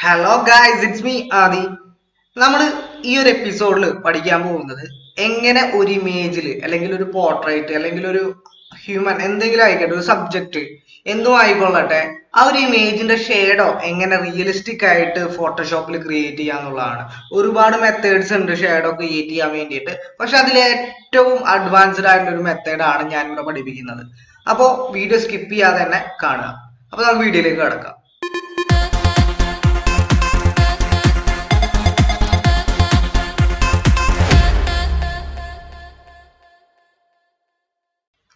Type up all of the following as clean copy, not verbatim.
Hello guys, it's me ആദി. നമ്മൾ ഈ ഒരു എപ്പിസോഡിൽ പഠിക്കാൻ പോകുന്നത് എങ്ങനെ ഒരു ഇമേജിൽ അല്ലെങ്കിൽ ഒരു പോർട്രേറ്റ് അല്ലെങ്കിൽ ഒരു ഹ്യൂമൻ എന്തെങ്കിലും ആയിക്കോട്ടെ, ഒരു സബ്ജക്റ്റ് എന്തും ആയിക്കൊള്ളട്ടെ, ആ ഒരു ഇമേജിന്റെ ഷേഡോ എങ്ങനെ റിയലിസ്റ്റിക് ആയിട്ട് ഫോട്ടോഷോപ്പിൽ ക്രിയേറ്റ് ചെയ്യാന്നുള്ളതാണ്. ഒരുപാട് മെത്തേഡ്സ് ഉണ്ട് ഷേഡോ ക്രിയേറ്റ് ചെയ്യാൻ വേണ്ടിയിട്ട്. പക്ഷെ അതിൽ ഏറ്റവും അഡ്വാൻസ്ഡ് ആയിട്ടുള്ള ഒരു മെത്തേഡാണ് ഞാൻ ഇവിടെ പഠിപ്പിക്കുന്നത്. അപ്പോൾ വീഡിയോ സ്കിപ്പ് ചെയ്യാതെ തന്നെ കാണുക. അപ്പോൾ നമുക്ക് വീഡിയോയിലേക്ക് കിടക്കാം.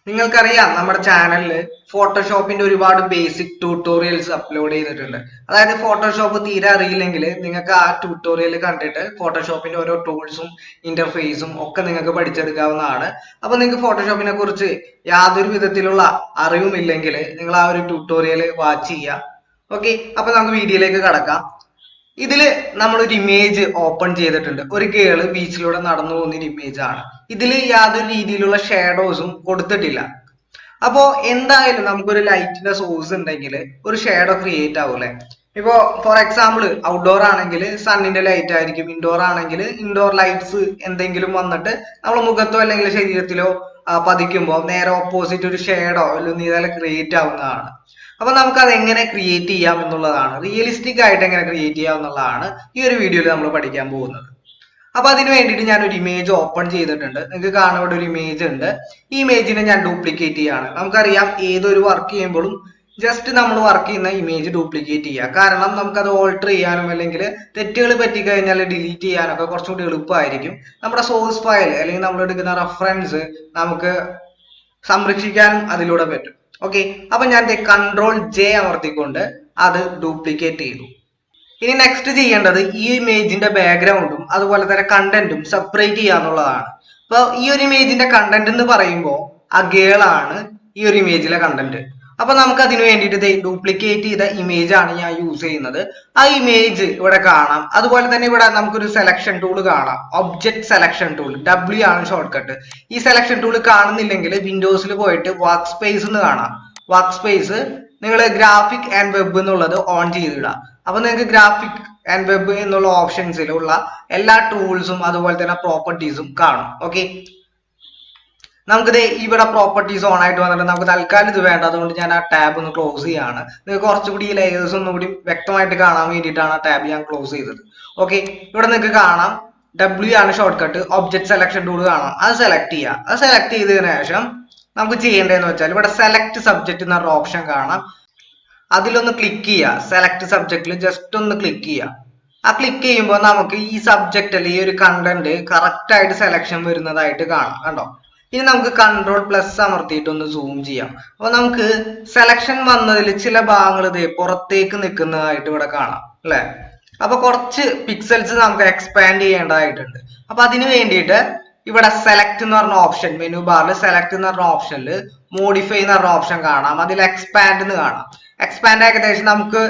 നിങ്ങൾക്കറിയാം, നമ്മുടെ ചാനലിൽ ഫോട്ടോഷോപ്പിന്റെ ഒരുപാട് ബേസിക് ട്യൂട്ടോറിയൽസ് അപ്ലോഡ് ചെയ്തിട്ടുണ്ട്. അതായത് ഫോട്ടോഷോപ്പ് തീരെ അറിയില്ലെങ്കിൽ നിങ്ങൾക്ക് ആ ട്യൂട്ടോറിയൽ കണ്ടിട്ട് ഫോട്ടോഷോപ്പിന്റെ ഓരോ ടൂൾസും ഇന്റർഫേസും ഒക്കെ നിങ്ങൾക്ക് പഠിച്ചെടുക്കാവുന്നതാണ്. അപ്പൊ നിങ്ങൾക്ക് ഫോട്ടോഷോപ്പിനെ കുറിച്ച് യാതൊരു വിധത്തിലുള്ള അറിവും ഇല്ലെങ്കിൽ നിങ്ങൾ ആ ഒരു ട്യൂട്ടോറിയൽ വാച്ച് ചെയ്യുക. ഓക്കെ, അപ്പൊ നമുക്ക് വീഡിയോയിലേക്ക് കടക്കാം. ഇതില് നമ്മളൊരു ഇമേജ് ഓപ്പൺ ചെയ്തിട്ടുണ്ട്. ഒരു ഗേള് ബീച്ചിലൂടെ നടന്നു പോകുന്ന ഇമേജ് ആണ്. ഇതില് യാതൊരു രീതിയിലുള്ള ഷാഡോസും കൊടുത്തിട്ടില്ല. അപ്പോ എന്തായാലും നമുക്കൊരു ലൈറ്റിന്റെ സോഴ്സ് ഉണ്ടെങ്കിൽ ഒരു ഷാഡോ ക്രിയേറ്റ് ആവൂലേ. ഇപ്പോ ഫോർ എക്സാമ്പിൾ ഔട്ട്ഡോർ ആണെങ്കിൽ സണ്ണിന്റെ ലൈറ്റ് ആയിരിക്കും, ഇൻഡോർ ആണെങ്കിൽ ഇൻഡോർ ലൈറ്റ്സ് എന്തെങ്കിലും വന്നിട്ട് നമ്മൾ മുഖത്തോ അല്ലെങ്കിൽ ശരീരത്തിലോ പതിക്കുമ്പോൾ നേരെ ഓപ്പോസിറ്റ് ഒരു ഷേഡോ അല്ലെങ്കിൽ ക്രിയേറ്റ് ആവുന്നതാണ്. അപ്പൊ നമുക്ക് അത് എങ്ങനെ ക്രിയേറ്റ് ചെയ്യാം എന്നുള്ളതാണ്, റിയലിസ്റ്റിക് ആയിട്ട് എങ്ങനെ ക്രിയേറ്റ് ചെയ്യാം എന്നുള്ളതാണ് ഈ ഒരു വീഡിയോയിൽ നമ്മൾ പഠിക്കാൻ പോകുന്നത്. അപ്പൊ അതിന് വേണ്ടിയിട്ട് ഞാൻ ഒരു ഇമേജ് ഓപ്പൺ ചെയ്തിട്ടുണ്ട്. നിങ്ങൾക്ക് കാണാൻ ഇവിടെ ഒരു ഇമേജ് ഉണ്ട്. ഈ ഇമേജിനെ ഞാൻ ഡ്യൂപ്ലിക്കേറ്റ് ചെയ്യാണ്. നമുക്കറിയാം, ഏതൊരു വർക്ക് ചെയ്യുമ്പോഴും ജസ്റ്റ് നമ്മൾ വർക്ക് ചെയ്യുന്ന ഇമേജ് ഡ്യൂപ്ലിക്കേറ്റ് ചെയ്യുക. കാരണം നമുക്കത് ഓൾട്ടർ ചെയ്യാനും അല്ലെങ്കിൽ തെറ്റുകൾ പറ്റിക്കഴിഞ്ഞാൽ ഡിലീറ്റ് ചെയ്യാനൊക്കെ കുറച്ചുകൂടി എളുപ്പമായിരിക്കും. നമ്മുടെ സോഴ്സ് ഫയൽ അല്ലെങ്കിൽ നമ്മൾ എടുക്കുന്ന റെഫറൻസ് നമുക്ക് സംരക്ഷിക്കാനും അതിലൂടെ പറ്റും. ഓക്കെ, അപ്പൊ ഞാൻ Ctrl+J അമർത്തിക്കൊണ്ട് അത് ഡ്യൂപ്ലിക്കേറ്റ് ചെയ്തു. ഇനി നെക്സ്റ്റ് ചെയ്യേണ്ടത് ഈ ഇമേജിന്റെ ബാക്ക്ഗ്രൗണ്ടും അതുപോലെ തന്നെ കണ്ടന്റും സെപ്പറേറ്റ് ചെയ്യാന്നുള്ളതാണ്. അപ്പൊ ഈ ഒരു ഇമേജിന്റെ കണ്ടന്റ് എന്ന് പറയുമ്പോൾ ആ ഗേളാണ് ഈ ഒരു ഇമേജിലെ കണ്ടന്റ്. അപ്പൊ നമുക്ക് അതിന് വേണ്ടിയിട്ട് ഡ്യൂപ്ലിക്കേറ്റ് ചെയ്ത ഇമേജ് ആണ് ഞാൻ യൂസ് ചെയ്യുന്നത്. ആ ഇമേജ് ഇവിടെ കാണാം. അതുപോലെ തന്നെ ഇവിടെ നമുക്കൊരു സെലക്ഷൻ ടൂൾ കാണാം, ഒബ്ജക്ട് സെലക്ഷൻ ടൂൾ, W ആണ് ഷോർട്ട് കട്ട്. ഈ സെലക്ഷൻ ടൂൾ കാണുന്നില്ലെങ്കിൽ വിൻഡോസിൽ പോയിട്ട് വർക്ക് സ്പേസ് എന്ന് കാണാം. വർക്ക് സ്പേസ് നിങ്ങൾ ഗ്രാഫിക് ആൻഡ് വെബ് എന്നുള്ളത് ഓൺ ചെയ്തിടുക. അപ്പൊ നിങ്ങൾക്ക് ഗ്രാഫിക് ആൻഡ് വെബ് എന്നുള്ള ഓപ്ഷൻസിലുള്ള എല്ലാ ടൂൾസും അതുപോലെ തന്നെ പ്രോപ്പർട്ടീസും കാണും. ഓക്കെ, നമുക്കിത് ഇവിടെ പ്രോപ്പർട്ടീസ് ഓൺ ആയിട്ട് വന്നിട്ട് നമുക്ക് തൽക്കാലം ഇത് വേണ്ട, അതുകൊണ്ട് ഞാൻ ആ ടാബ് ഒന്ന് ക്ലോസ് ചെയ്യാണ്. നിങ്ങൾക്ക് കുറച്ചുകൂടി ഈ ലെയേഴ്സ് ഒന്നും കൂടി വ്യക്തമായിട്ട് കാണാൻ വേണ്ടിയിട്ടാണ് ആ ടാബ് ഞാൻ ക്ലോസ് ചെയ്തത്. ഓക്കെ, ഇവിടെ നിങ്ങൾക്ക് കാണാം W ആണ് short cut, object selection tool കാണാം. അത് സെലക്ട് ചെയ്യുക. അത് സെലക്ട് ചെയ്തതിനു ശേഷം നമുക്ക് ചെയ്യേണ്ടതെന്ന് വെച്ചാൽ ഇവിടെ സെലക്ട് സബ്ജക്ട് എന്നൊരു ഓപ്ഷൻ കാണാം. അതിലൊന്ന് ക്ലിക്ക് ചെയ്യുക. സെലക്ട് സബ്ജക്റ്റിൽ ജസ്റ്റ് ഒന്ന് ക്ലിക്ക് ചെയ്യുക. ആ ക്ലിക്ക് ചെയ്യുമ്പോൾ നമുക്ക് ഈ സബ്ജക്റ്റ് അല്ലെങ്കിൽ ഈ ഒരു കണ്ടന്റ് കറക്റ്റ് ആയിട്ട് സെലക്ഷൻ വരുന്നതായിട്ട് കാണാം. കണ്ടോ? ഇനി നമുക്ക് Ctrl+ അമർത്തിയിട്ട് ഒന്ന് സൂം ചെയ്യാം. അപ്പൊ നമുക്ക് സെലക്ഷൻ വന്നതിൽ ചില ഭാഗങ്ങൾ ഇത് പുറത്തേക്ക് നിൽക്കുന്നതായിട്ട് ഇവിടെ കാണാം അല്ലെ. അപ്പൊ കുറച്ച് പിക്സൽസ് നമുക്ക് എക്സ്പാൻഡ് ചെയ്യേണ്ടതായിട്ടുണ്ട്. അപ്പൊ അതിന് വേണ്ടിയിട്ട് ഇവിടെ സെലക്ട് എന്ന് പറഞ്ഞ ഓപ്ഷൻ, മെനു ബാറിൽ സെലക്ട് എന്ന് പറഞ്ഞ ഓപ്ഷനിൽ മോഡിഫൈ എന്ന് പറഞ്ഞ ഓപ്ഷൻ കാണാം. അതിൽ എക്സ്പാൻഡ് എന്ന് കാണാം. എക്സ്പാൻഡ് ഏകദേശം നമുക്ക്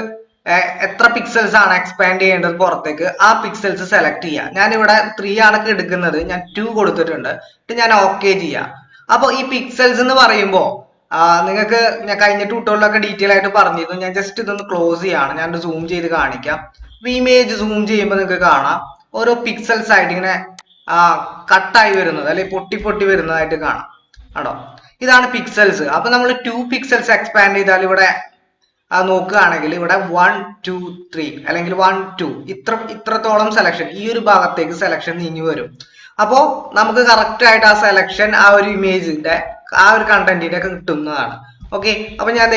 എത്ര പിക്സൽസ് ആണ് എക്സ്പാൻഡ് ചെയ്യേണ്ടത് പുറത്തേക്ക്, ആ പിക്സൽസ് സെലക്ട് ചെയ്യുക. ഞാൻ ഇവിടെ 3 ആണ് എടുക്കുന്നത്, ഞാൻ 2 കൊടുത്തിട്ടുണ്ട്. ഞാൻ ഓക്കെ ചെയ്യാം. അപ്പോൾ ഈ പിക്സൽസ് എന്ന് പറയുമ്പോൾ നിങ്ങൾക്ക് ഞാൻ കഴിഞ്ഞ ട്യൂട്ടോറിയലൊക്കെ ഡീറ്റെയിൽ ആയിട്ട് പറഞ്ഞിരുന്നു. ഞാൻ ജസ്റ്റ് ഇതൊന്ന് ക്ലോസ് ചെയ്യാണ്. ഞാൻ സൂം ചെയ്ത് കാണിക്കാം. ഇമേജ് സൂം ചെയ്യുമ്പോൾ നിങ്ങൾക്ക് കാണാം ഓരോ പിക്സൽസ് ആയിട്ട് ഇങ്ങനെ കട്ടായി വരുന്നത് അല്ലെങ്കിൽ പൊട്ടി പൊട്ടി വരുന്നതായിട്ട് കാണാം. ആണോ? ഇതാണ് പിക്സൽസ്. അപ്പൊ നമ്മൾ 2 പിക്സൽസ് എക്സ്പാൻഡ് ചെയ്താൽ ഇവിടെ നോക്കുകയാണെങ്കിൽ ഇവിടെ 1 2 3 അല്ലെങ്കിൽ 1 2 ഇത്രത്തോളം സെലക്ഷൻ ഈ ഒരു ഭാഗത്തേക്ക് സെലക്ഷൻ നീങ്ങി വരും. അപ്പോ നമുക്ക് കറക്റ്റ് ആയിട്ട് ആ സെലക്ഷൻ ആ ഒരു ഇമേജിന്റെ ആ ഒരു കണ്ടന്റിന്റെ ഒക്കെ കിട്ടുന്നതാണ്. ഓക്കെ, അപ്പൊ ഞാൻ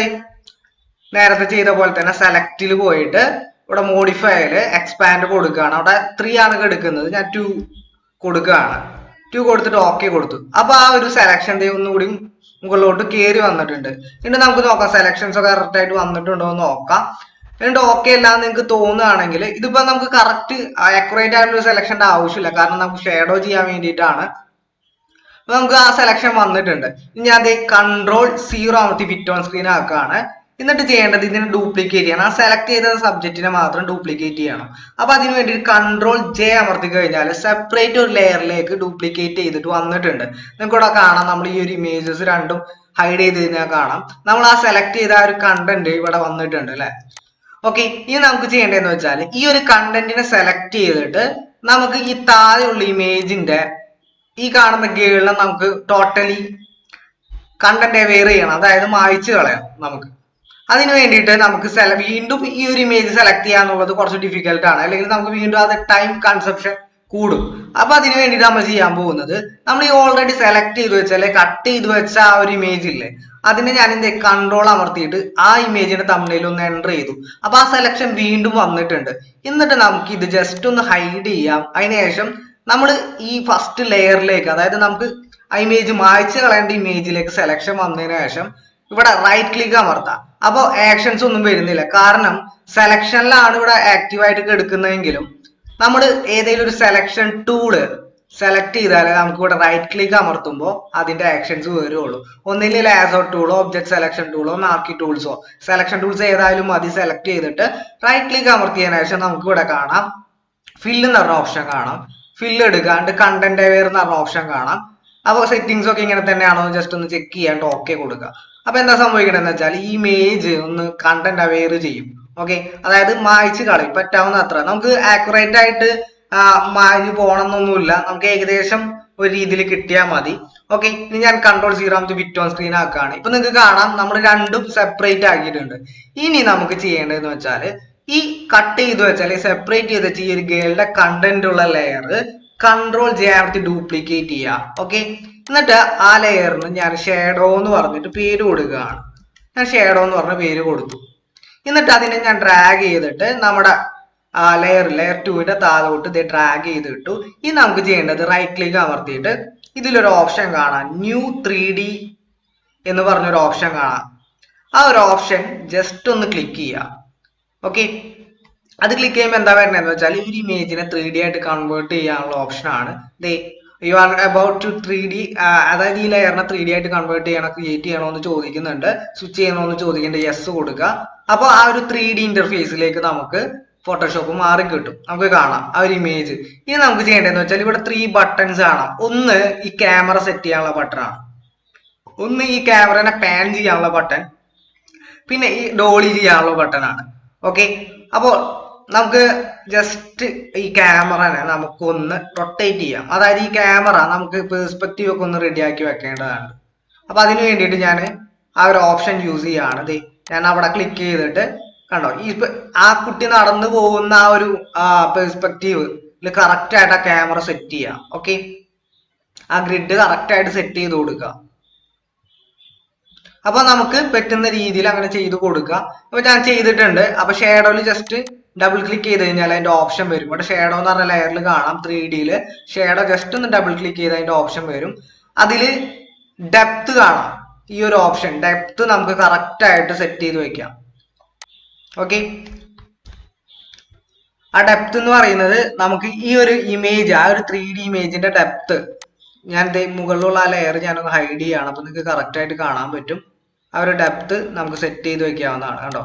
നേരത്തെ ചെയ്ത പോലെ തന്നെ സെലക്റ്റിൽ പോയിട്ട് ഇവിടെ മോഡിഫൈയില് എക്സ്പാൻഡ് കൊടുക്കുകയാണ്. അവിടെ 3 ആണ് എടുക്കുന്നത്, ഞാൻ 2 കൊടുക്കുകയാണ്. 2 കൊടുത്തിട്ട് ഓക്കെ കൊടുത്തു. അപ്പൊ ആ ഒരു സെലക്ഷൻ ഒന്നുകൂടി മുകളിലോട്ട് കയറി വന്നിട്ടുണ്ട്. എന്നിട്ട് നമുക്ക് നോക്കാം സെലക്ഷൻസ് ഒക്കെ കറക്റ്റ് ആയിട്ട് വന്നിട്ടുണ്ടോ എന്ന് നോക്കാം. എന്നിട്ട് ഓക്കെ അല്ല നിങ്ങൾക്ക് തോന്നുകയാണെങ്കിൽ, ഇതിപ്പോ നമുക്ക് കറക്റ്റ് അക്യുറേറ്റ് ആയിട്ടുള്ള സെലക്ഷന്റെ ആവശ്യമില്ല, കാരണം നമുക്ക് ഷേഡോ ചെയ്യാൻ വേണ്ടിയിട്ടാണ്. അപ്പൊ നമുക്ക് ആ സെലക്ഷൻ വന്നിട്ടുണ്ട്. ഇനി അത് Ctrl+0 അമർത്തി ഫിറ്റ് ഓൺ സ്ക്രീൻ ആക്കുകയാണ്. എന്നിട്ട് ചെയ്യേണ്ടത് ഇതിനെ ഡ്യൂപ്ലിക്കേറ്റ് ചെയ്യണം. ആ സെലക്ട് ചെയ്ത സബ്ജക്റ്റിനെ മാത്രം ഡ്യൂപ്ലിക്കേറ്റ് ചെയ്യണം. അപ്പൊ അതിന് വേണ്ടി Ctrl+J അമർത്തി കഴിഞ്ഞാൽ സെപ്പറേറ്റ് ഒരു ലെയറിലേക്ക് ഡ്യൂപ്ലിക്കേറ്റ് ചെയ്തിട്ട് വന്നിട്ടുണ്ട്. നിങ്ങൾക്ക് ഇവിടെ കാണാം, നമ്മൾ ഈ ഒരു ഇമേജസ് രണ്ടും ഹൈഡ് ചെയ്ത് കഴിഞ്ഞാൽ കാണാം നമ്മൾ ആ സെലക്ട് ചെയ്ത ആ ഒരു കണ്ടന്റ് ഇവിടെ വന്നിട്ടുണ്ട് അല്ലെ. ഓക്കെ, ഇനി നമുക്ക് ചെയ്യേണ്ടതെന്ന് വെച്ചാൽ ഈ ഒരു കണ്ടന്റിനെ സെലക്ട് ചെയ്തിട്ട് നമുക്ക് ഈ താഴെയുള്ള ഇമേജിന്റെ ഈ കാണുന്ന ഗേളിനെ നമുക്ക് ടോട്ടലി കണ്ടന്റ് അവെയർ ചെയ്യണം, അതായത് മായ്ച്ചു കളയണം നമുക്ക്. അതിന് വേണ്ടിയിട്ട് നമുക്ക് വീണ്ടും ഈ ഒരു ഇമേജ് സെലക്ട് ചെയ്യാന്നുള്ളത് കുറച്ച് ഡിഫിക്കൽട്ട് ആണ്, അല്ലെങ്കിൽ നമുക്ക് വീണ്ടും അത് ടൈം കൺസപ്ഷൻ കൂടും. അപ്പൊ അതിന് വേണ്ടിയിട്ട് നമ്മൾ ചെയ്യാൻ പോകുന്നത്, നമ്മൾ ഈ ഓൾറെഡി സെലക്ട് ചെയ്ത് വെച്ച അല്ലെ കട്ട് ചെയ്ത് വെച്ച ആ ഒരു ഇമേജ് ഇല്ലേ, അതിനെ ഞാൻ എന്ത് കൺട്രോൾ അമർത്തിയിട്ട് ആ ഇമേജിന്റെ തമ്മിൽ ഒന്ന് എൻ്റർ ചെയ്തു. അപ്പൊ ആ സെലക്ഷൻ വീണ്ടും വന്നിട്ടുണ്ട്. എന്നിട്ട് നമുക്ക് ഇത് ജസ്റ്റ് ഒന്ന് ഹൈഡ് ചെയ്യാം. അതിനുശേഷം നമ്മൾ ഈ ഫസ്റ്റ് ലെയറിലേക്ക്, അതായത് നമുക്ക് ആ ഇമേജ് മായ്ച്ചു കളയേണ്ട ഇമേജിലേക്ക് സെലക്ഷൻ വന്നതിന് ശേഷം ഇവിടെ റൈറ്റ് ക്ലിക്ക് അമർത്താം. അപ്പോൾ ആക്ഷൻസ് ഒന്നും വരുന്നില്ല, കാരണം സെലക്ഷനിലാണ് ഇവിടെ ആക്റ്റീവ് ആയിട്ട് എടുക്കുന്നതെങ്കിലും നമ്മൾ ഏതെങ്കിലും ഒരു സെലക്ഷൻ ടൂള് സെലക്ട് ചെയ്താലേ നമുക്ക് ഇവിടെ റൈറ്റ് ക്ലിക്ക് അമർത്തുമ്പോൾ അതിന്റെ ആക്ഷൻസ് വരുള്ളൂ. ഒന്നില്ലെങ്കിൽ ലാസോ ടൂളോ ഒബ്ജക്ട് സെലക്ഷൻ ടൂളോ മാർക്കി ടൂൾസോ, സെലക്ഷൻ ടൂൾസ് ഏതായാലും മതി. സെലക്ട് ചെയ്തിട്ട് റൈറ്റ് ക്ലിക്ക് അമർത്തിയതിനു ശേഷം നമുക്ക് ഇവിടെ കാണാം ഫില്ല് എന്ന് പറഞ്ഞ ഓപ്ഷൻ കാണാം. ഫില്ല് എടുക്കാണ്ട് കണ്ടന്റ് അവെയർ എന്ന് പറഞ്ഞ ഓപ്ഷൻ കാണാം. അപ്പോൾ സെറ്റിംഗ്സ് ഒക്കെ ഇങ്ങനെ തന്നെയാണോ ജസ്റ്റ് ഒന്ന് ചെക്ക് ചെയ്യാണ്ട് ഓക്കെ കൊടുക്കുക. അപ്പൊ എന്താ സംഭവിക്കണമെന്ന് വെച്ചാൽ ഈ ഇമേജ് ഒന്ന് കണ്ടന്റ് അവെയർ ചെയ്യും. ഓക്കെ, അതായത് മായ്ച്ച് കളയും പറ്റാവുന്ന അത്ര. നമുക്ക് ആക്യുറേറ്റ് ആയിട്ട് മാഞ്ഞു പോകണമെന്നൊന്നുമില്ല, നമുക്ക് ഏകദേശം ഒരു രീതിയിൽ കിട്ടിയാൽ മതി. ഓക്കെ, ഇനി ഞാൻ Ctrl+0 ബിറ്റ് ഓൺ സ്ക്രീൻ ആക്കുകയാണ്. ഇപ്പൊ നിങ്ങൾക്ക് കാണാം നമ്മൾ രണ്ടും സെപ്പറേറ്റ് ആക്കിയിട്ടുണ്ട്. ഇനി നമുക്ക് ചെയ്യേണ്ടതെന്ന് വെച്ചാൽ ഈ കട്ട് ചെയ്ത് വെച്ചാൽ സെപ്പറേറ്റ് ചെയ്ത് വെച്ച ഈ ഒരു ഗേളുടെ കണ്ടന്റ് ഉള്ള ലെയർ Ctrl+J ഡ്യൂപ്ലിക്കേറ്റ് ചെയ്യുക. ഓക്കെ, എന്നിട്ട് ആ ലെയറിന് ഞാൻ ഷേഡോ എന്ന് പറഞ്ഞിട്ട് പേര് കൊടുക്കുകയാണ്. ഞാൻ ഷേഡോ എന്ന് പറഞ്ഞ പേര് കൊടുത്തു. എന്നിട്ട് അതിനെ ഞാൻ ഡ്രാഗ് ചെയ്തിട്ട് നമ്മുടെ ലെയർ 2ന്റെ താഴോട്ട് ഇത് ഡ്രാഗ് ചെയ്തിട്ടു. ഇനി നമുക്ക് ചെയ്യേണ്ടത് റൈറ്റ് ക്ലിക്ക് അമർത്തിയിട്ട് ഇതിലൊരു ഓപ്ഷൻ കാണാം, ന്യൂ 3D എന്ന് പറഞ്ഞൊരു ഓപ്ഷൻ കാണാം. ആ ഒരു ഓപ്ഷൻ ജസ്റ്റ് ഒന്ന് ക്ലിക്ക് ചെയ്യുക. ഓക്കെ, അത് ക്ലിക്ക് ചെയ്യുമ്പോൾ എന്താ വരുന്നതെന്ന് വെച്ചാൽ ഈ ഇമേജിനെ 3D ആയിട്ട് കൺവേർട്ട് ചെയ്യാനുള്ള ഓപ്ഷനാണ്. You are about to 3D, അതായത് ഈ ലെയറിനെ 3D ആയിട്ട് കൺവേർട്ട് ചെയ്യണം, ക്രിയേറ്റ് ചെയ്യണോ എന്ന് ചോദിക്കുന്നുണ്ട്. സ്വിച്ച് ചെയ്യണോ എന്ന് ചോദിക്കുന്നുണ്ട്, യെസ് കൊടുക്കുക. അപ്പോൾ ആ ഒരു 3D ഇന്റർഫേസിലേക്ക് നമുക്ക് ഫോട്ടോഷോപ്പ് മാറി കിട്ടും. നമുക്ക് കാണാം ആ ഒരു ഇമേജ്. ഇനി നമുക്ക് ചെയ്യേണ്ടതെന്ന് വെച്ചാൽ ഇവിടെ 3 ബട്ടൺസ് കാണാം. ഒന്ന് ഈ ക്യാമറ സെറ്റ് ചെയ്യാനുള്ള ബട്ടൺ ആണ്, ഒന്ന് ഈ ക്യാമറനെ പാൻ ചെയ്യാനുള്ള ബട്ടൺ, പിന്നെ ഈ ഡോളി ചെയ്യാനുള്ള ബട്ടൺ ആണ്. ഓക്കെ, അപ്പോൾ നമുക്ക് ജസ്റ്റ് ഈ ക്യാമറനെ നമുക്കൊന്ന് റൊട്ടേറ്റ് ചെയ്യാം. അതായത് ഈ ക്യാമറ നമുക്ക് പെർസ്പെക്റ്റീവ് ഒക്കെ ഒന്ന് റെഡിയാക്കി വെക്കേണ്ടതാണ്. അപ്പൊ അതിന് വേണ്ടിയിട്ട് ഞാൻ ആ ഒരു ഓപ്ഷൻ യൂസ് ചെയ്യാണ്. ഞാൻ അവിടെ ക്ലിക്ക് ചെയ്തിട്ട് കണ്ടോ, ഈ ആ കുട്ടി നടന്നു പോകുന്ന ആ ഒരു പെർസ്പെക്റ്റീവ് കറക്റ്റ് ആയിട്ട് ആ ക്യാമറ സെറ്റ് ചെയ്യാം. ഓക്കെ, ആ ഗ്രിഡ് കറക്റ്റ് ആയിട്ട് സെറ്റ് ചെയ്ത് കൊടുക്കുക. അപ്പൊ നമുക്ക് പറ്റുന്ന രീതിയിൽ അങ്ങനെ ചെയ്ത് കൊടുക്കുക. അപ്പൊ ഞാൻ ചെയ്തിട്ടുണ്ട്. അപ്പൊ ഷേഡോയിൽ ജസ്റ്റ് ഡബിൾ ക്ലിക്ക് ചെയ്ത് കഴിഞ്ഞാൽ അതിന്റെ ഓപ്ഷൻ വരും. ഇവിടെ ഷേഡോ എന്ന് പറഞ്ഞ ലെയറിൽ കാണാം 3Dയിൽ ഷേഡോ ജസ്റ്റ് ഒന്ന് ഡബിൾ ക്ലിക്ക് ചെയ്ത് അതിന്റെ ഓപ്ഷൻ വരും. അതിൽ ഡെപ്ത് കാണാം. ഈ ഒരു ഓപ്ഷൻ ഡെപ്ത് നമുക്ക് കറക്റ്റ് ആയിട്ട് സെറ്റ് ചെയ്ത് വെക്കാം. ഓക്കെ, ആ ഡെപ്ത് എന്ന് പറയുന്നത് നമുക്ക് ഈ ഒരു ഇമേജ്, ആ ഒരു 3D ഇമേജിന്റെ ഡെപ്ത് ഞാൻ മുകളിലുള്ള ആ ലെയർ ഞാനൊന്ന് ഹൈഡ് ചെയ്യാണ്. അപ്പൊ നിങ്ങൾക്ക് കറക്റ്റ് ആയിട്ട് കാണാൻ പറ്റും. ആ ഒരു ഡെപ്ത് നമുക്ക് സെറ്റ് ചെയ്ത് വെക്കാവുന്നതാണ്. കണ്ടോ,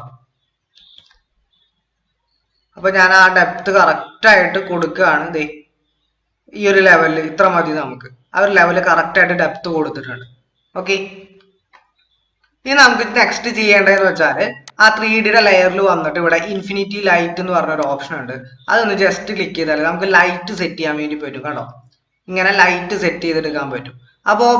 അപ്പൊ ഞാൻ ആ ഡെപ്ത് കറക്റ്റ് ആയിട്ട് കൊടുക്കുകയാണ്. ഈ ഒരു ലെവലിൽ ഇത്ര മതി നമുക്ക്. ആ ഒരു ലെവല് കറക്റ്റ് ആയിട്ട് ഡെപ്ത് കൊടുത്തിട്ടുണ്ട്. ഓക്കെ, ഇനി നമുക്ക് നെക്സ്റ്റ് ചെയ്യേണ്ടതെന്ന് വെച്ചാൽ ആ 3Dയുടെ ലെയറിൽ വന്നിട്ട് ഇവിടെ ഇൻഫിനിറ്റി ലൈറ്റ് എന്ന് പറഞ്ഞൊരു ഓപ്ഷൻ ഉണ്ട്. അതൊന്ന് ജസ്റ്റ് ക്ലിക്ക് ചെയ്താൽ നമുക്ക് ലൈറ്റ് സെറ്റ് ചെയ്യാൻ വേണ്ടി പറ്റും. കണ്ടോ, ഇങ്ങനെ ലൈറ്റ് സെറ്റ് ചെയ്തെടുക്കാൻ പറ്റും. അപ്പോൾ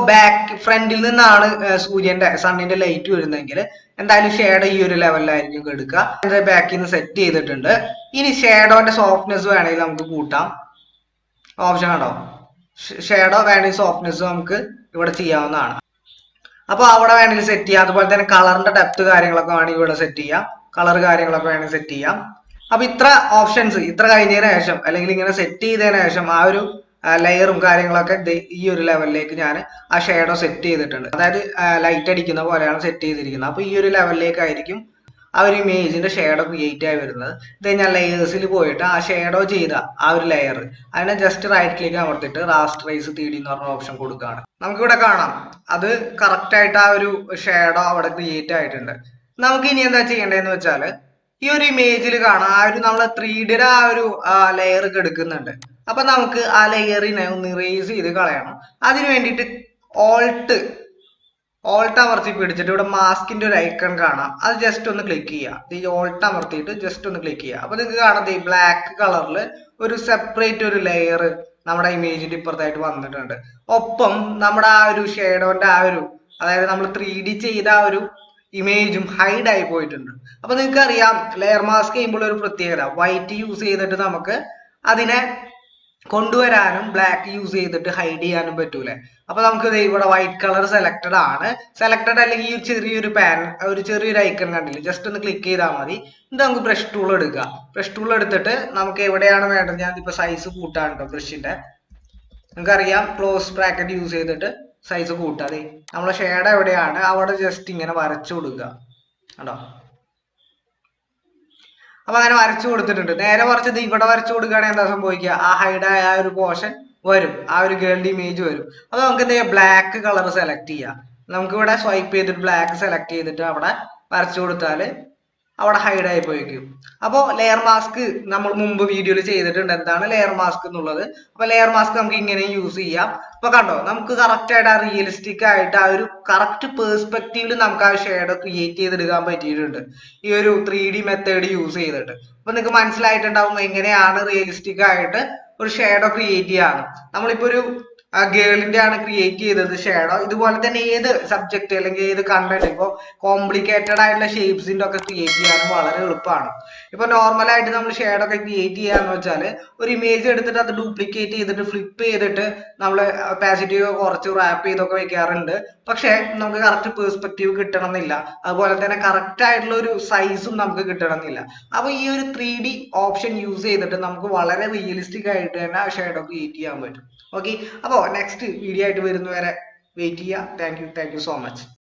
ഫ്രണ്ടിൽ നിന്നാണ് സൂര്യന്റെ സണ്ണിന്റെ ലൈറ്റ് വരുന്നതെങ്കിൽ എന്തായാലും ഷേഡോ ഈ ഒരു ലെവലിലായിരിക്കും എടുക്കുക. ബാക്കിൽ നിന്ന് സെറ്റ് ചെയ്തിട്ടുണ്ട്. ഇനി ഷേഡോന്റെ സോഫ്റ്റ്നെസ് വേണമെങ്കിൽ നമുക്ക് കൂട്ടാം. ഓപ്ഷൻ കണ്ടോ, ഷേഡോ വേണമെങ്കിൽ സോഫ്റ്റ്നെസ് നമുക്ക് ഇവിടെ ചെയ്യാവുന്നതാണ്. അപ്പൊ അവിടെ വേണമെങ്കിൽ സെറ്റ് ചെയ്യാം. അതുപോലെ തന്നെ കളറിന്റെ ഡെപ്ത് കാര്യങ്ങളൊക്കെ വേണമെങ്കിൽ ഇവിടെ സെറ്റ് ചെയ്യാം. കളർ കാര്യങ്ങളൊക്കെ വേണമെങ്കിൽ സെറ്റ് ചെയ്യാം. അപ്പൊ ഇത്ര ഓപ്ഷൻസ് ഇത്ര കഴിഞ്ഞതിന് ശേഷം, അല്ലെങ്കിൽ ഇങ്ങനെ സെറ്റ് ചെയ്തതിനു ശേഷം ആ ഒരു ലെയറും കാര്യങ്ങളൊക്കെ ഈ ഒരു ലെവലിലേക്ക് ഞാൻ ആ ഷേഡോ സെറ്റ് ചെയ്തിട്ടുണ്ട്. അതായത് ലൈറ്റ് അടിക്കുന്ന പോലെയാണ് സെറ്റ് ചെയ്തിരിക്കുന്നത്. അപ്പൊ ഈ ഒരു ലെവലിലേക്കായിരിക്കും ആ ഒരു ഇമേജിന്റെ ഷേഡോ ക്രിയേറ്റ് ആയി വരുന്നത്. ഇത് ഞാൻ ലെയേഴ്സിൽ പോയിട്ട് ആ ഷേഡോ ചെയ്ത ആ ഒരു ലെയർ അതിനെ ജസ്റ്റ് റൈറ്റ് ക്ലിക്ക് അമർത്തിട്ട് റാസ്റ്ററൈസ് 3D എന്ന് പറഞ്ഞ ഓപ്ഷൻ കൊടുക്കുകയാണ്. നമുക്കിവിടെ കാണാം അത് കറക്റ്റ് ആയിട്ട് ആ ഒരു ഷേഡോ അവിടെ ക്രിയേറ്റ് ആയിട്ടുണ്ട്. നമുക്ക് ഇനി എന്താ ചെയ്യേണ്ടതെന്ന് വെച്ചാൽ ഈ ഒരു ഇമേജിൽ കാണാം ആ ഒരു നമ്മളെ 3Dയുടെ ആ ഒരു ലെയർ എടുക്കുന്നുണ്ട്. അപ്പൊ നമുക്ക് ആ ലെയറിനെ ഒന്ന് ഇറേസ് ചെയ്ത് കളയണം. അതിന് വേണ്ടിയിട്ട് ഓൾട്ട് അമർത്തി പിടിച്ചിട്ട് ഇവിടെ മാസ്കിന്റെ ഒരു ഐക്കൺ കാണാം. അത് ജസ്റ്റ് ഒന്ന് ക്ലിക്ക് ചെയ്യുക. ഈ ഓൾട്ട് അമർത്തിയിട്ട് ജസ്റ്റ് ഒന്ന് ക്ലിക്ക് ചെയ്യുക. അപ്പൊ നിങ്ങൾക്ക് കാണാം ഈ ബ്ലാക്ക് കളറിൽ ഒരു സെപ്പറേറ്റ് ഒരു ലെയർ നമ്മുടെ ഇമേജിന്റെ ഇപ്പുറത്തായിട്ട് വന്നിട്ടുണ്ട്. ഒപ്പം നമ്മുടെ ആ ഒരു ഷേഡോന്റെ ആ ഒരു, അതായത് നമ്മൾ 3D ചെയ്ത ആ ഒരു ഇമേജും ഹൈഡ് ആയി പോയിട്ടുണ്ട്. അപ്പൊ നിങ്ങൾക്ക് അറിയാം ലെയർ മാസ്ക് ചെയ്യുമ്പോൾ ഒരു പ്രത്യേകത, വൈറ്റ് യൂസ് ചെയ്തിട്ട് നമുക്ക് അതിനെ കൊണ്ടുവരാനും ബ്ലാക്ക് യൂസ് ചെയ്തിട്ട് ഹൈഡ് ചെയ്യാനും പറ്റൂലേ. അപ്പൊ നമുക്ക് ഇവിടെ വൈറ്റ് കളർ സെലക്ടഡ് ആണ്. സെലക്ടഡ് അല്ലെങ്കിൽ ഈ ചെറിയൊരു ഒരു ചെറിയൊരു ഐക്കൺ കണ്ടില്ലേ, ജസ്റ്റ് ഒന്ന് ക്ലിക്ക് ചെയ്താൽ മതി. ഇത് നമുക്ക് ബ്രഷ് ടൂൾ എടുക്കുക. ബ്രഷ് ടൂൾ എടുത്തിട്ട് നമുക്ക് എവിടെയാണ് വേണ്ടത്, ഞാൻ ഇപ്പൊ സൈസ് കൂട്ടാണ് കേട്ടോ ബ്രഷിന്റെ. നിങ്ങൾക്കറിയാം ക്ലോസ് ബ്രാക്കറ്റ് യൂസ് ചെയ്തിട്ട് സൈസ് കൂട്ടാതെ നമ്മളെ ഷേഡ് എവിടെയാണ് അവിടെ ജസ്റ്റ് ഇങ്ങനെ വരച്ചു കൊടുക്കുക കേട്ടോ. അപ്പൊ അങ്ങനെ വരച്ചു കൊടുത്തിട്ടുണ്ട്. നേരെ മറിച്ചത് ഇവിടെ വരച്ചു കൊടുക്കുകയാണെങ്കിൽ എന്താ സംഭവിക്കുക, ആ ഹൈഡായ ആ ഒരു പോർഷൻ വരും, ആ ഒരു ഗേളിന്റെ ഇമേജ് വരും. അപ്പൊ നമുക്ക് എന്ത് ചെയ്യാം, ബ്ലാക്ക് കളർ സെലക്ട് ചെയ്യാം. നമുക്ക് ഇവിടെ സ്വൈപ്പ് ചെയ്തിട്ട് ബ്ലാക്ക് സെലക്ട് ചെയ്തിട്ട് അവിടെ വരച്ചു കൊടുത്താല് അവിടെ ഹൈഡ് ആയി പോയിരിക്കും. അപ്പോൾ ലെയർ മാസ്ക് നമ്മൾ മുമ്പ് വീഡിയോയിൽ ചെയ്തിട്ടുണ്ട്, എന്താണ് ലെയർ മാസ്ക് എന്നുള്ളത്. അപ്പൊ ലെയർ മാസ്ക് നമുക്ക് ഇങ്ങനെ യൂസ് ചെയ്യാം. അപ്പൊ കണ്ടോ, നമുക്ക് കറക്റ്റ് ആയിട്ട് ആ റിയലിസ്റ്റിക് ആയിട്ട് ആ ഒരു കറക്റ്റ് പേഴ്സ്പെക്റ്റീവിൽ നമുക്ക് ആ ഷേഡോ ക്രിയേറ്റ് ചെയ്തെടുക്കാൻ പറ്റിയിട്ടുണ്ട് ഈ ഒരു 3D മെത്തേഡ് യൂസ് ചെയ്തിട്ട്. അപ്പൊ നിങ്ങൾക്ക് മനസ്സിലായിട്ടുണ്ടാവും എങ്ങനെയാണ് റിയലിസ്റ്റിക് ആയിട്ട് ഒരു ഷേഡോ ക്രിയേറ്റ് ചെയ്യാന്ന്. നമ്മളിപ്പോ ഒരു ഗേളിന്റെ ആണ് ക്രിയേറ്റ് ചെയ്തത് ഷേഡോ. ഇതുപോലെ തന്നെ ഏത് സബ്ജക്ട് അല്ലെങ്കിൽ ഏത് കണ്ടന്റ്, ഇപ്പൊ കോംപ്ലിക്കേറ്റഡ് ആയിട്ടുള്ള ഷേപ്സിന്റെ ഒക്കെ ക്രിയേറ്റ് ചെയ്യാനും വളരെ എളുപ്പമാണ്. ഇപ്പൊ നോർമൽ ആയിട്ട് നമ്മൾ ഷേഡോ ഒക്കെ ക്രിയേറ്റ് ചെയ്യാന്ന് വെച്ചാല് ഒരു ഇമേജ് എടുത്തിട്ട് അത് ഡ്യൂപ്ലിക്കേറ്റ് ചെയ്തിട്ട് ഫ്ലിപ്പ് ചെയ്തിട്ട് നമ്മൾ ഒപ്പാസിറ്റി കുറച്ച് റാപ്പ് ചെയ്തൊക്കെ വെക്കാറുണ്ട്. പക്ഷെ നമുക്ക് കറക്റ്റ് പേഴ്സ്പെക്റ്റീവ് കിട്ടണമെന്നില്ല. അതുപോലെ തന്നെ കറക്റ്റ് ആയിട്ടുള്ള ഒരു സൈസും നമുക്ക് കിട്ടണമെന്നില്ല. അപ്പൊ ഈ ഒരു 3D ഓപ്ഷൻ യൂസ് ചെയ്തിട്ട് നമുക്ക് വളരെ റിയലിസ്റ്റിക് ആയിട്ട് തന്നെ ആ ഷേഡോ ക്രിയേറ്റ് ചെയ്യാൻ പറ്റും. ഓക്കെ, അപ്പോൾ നെക്സ്റ്റ് വീഡിയോ ആയിട്ട് വരുന്നവരെ വെയിറ്റ് ചെയ്യുക. Thank you so much.